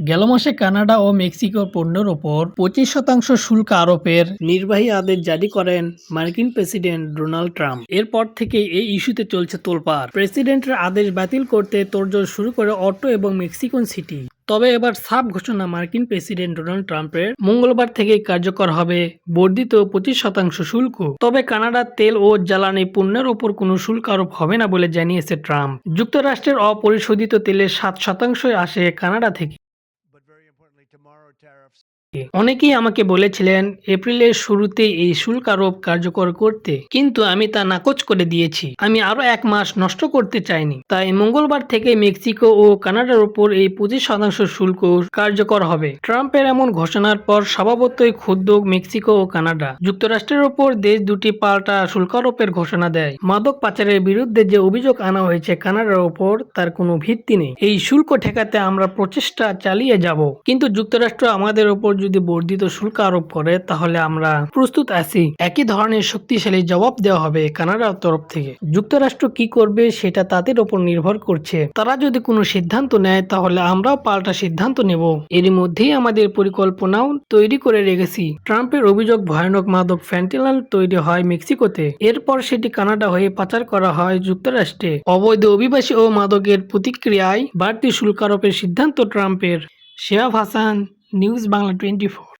গেল মাসে কানাডা ও মেক্সিকোর পণ্যের ওপর 25% শুল্ক আরোপের নির্বাহী আদেশ জারি করেন মার্কিন প্রেসিডেন্ট ডোনাল্ড ট্রাম্প। এরপর থেকে এই ইস্যুতে চলছে তোলপাড়। প্রেসিডেন্টের আদেশ বাতিল করতে তোড়জোড় শুরু করে অটো এবং মেক্সিকন সিটি। তবে এবার সাফ ঘোষণা মার্কিন প্রেসিডেন্ট ডোনাল্ড ট্রাম্পের, মঙ্গলবার থেকে কার্যকর হবে বর্ধিত 25% শুল্ক। তবে কানাডার তেল ও জ্বালানি পণ্যের ওপর কোনো শুল্ক আরোপ হবে না বলে জানিয়েছে ট্রাম্প। যুক্তরাষ্ট্রের অপরিশোধিত তেলের 7% আসে কানাডা থেকে। অনেকেই আমাকে বলেছিলেন এপ্রিলের শুরুতে এই শুল্ক আরোপ কার্যকর করতে, কিন্তু আমি তা নাকচ করে দিয়েছি। আমি আরো 1 মাস নষ্ট করতে চাইনি। তাই মঙ্গলবার থেকে মেক্সিকো ও কানাডার উপর এই 25% শুল্ক কার্যকর হবে। ট্রাম্পের এমন ঘোষণার পর স্বভাবতই ক্ষুব্ধ মেক্সিকো ও কানাডা। যুক্তরাষ্ট্রের ওপর দেশ দুটি পাল্টা শুল্ক আরোপের ঘোষণা দেয়। মাদক পাচারের বিরুদ্ধে যে অভিযোগ আনা হয়েছে কানাডার ওপর, তার কোনো ভিত্তি নেই। এই শুল্ক ঠেকাতে আমরা প্রচেষ্টা চালিয়ে যাব, কিন্তু যুক্তরাষ্ট্র আমাদের ওপর যদি বর্ধিত শুল্ক আরোপ করে তাহলে আমরা প্রস্তুত আছি। একই ধরনের শক্তিশালী জবাব দেওয়া হবে কানাডার তরফ থেকে। যুক্তরাষ্ট্র কি করবে সেটা তাদের ওপর নির্ভর করছে। তারা যদি কোনো সিদ্ধান্ত নেয় তাহলে আমরাও পাল্টা সিদ্ধান্ত নেব। এরই মধ্যেই আমাদের পরিকল্পনাও তৈরি করে রেখেছি। ট্রাম্পের অভিযোগ, ভয়ানক মাদক ফ্যান্টানাল তৈরি হয় মেক্সিকোতে, এরপর সেটি কানাডা হয়ে পাচার করা হয় যুক্তরাষ্ট্রে। অবৈধ অভিবাসী ও মাদকের প্রতিক্রিয়ায় বাড়তি শুল্ক আরোপের সিদ্ধান্ত ট্রাম্পের। শেহাব হাসান, নিউজ বাংলা 24।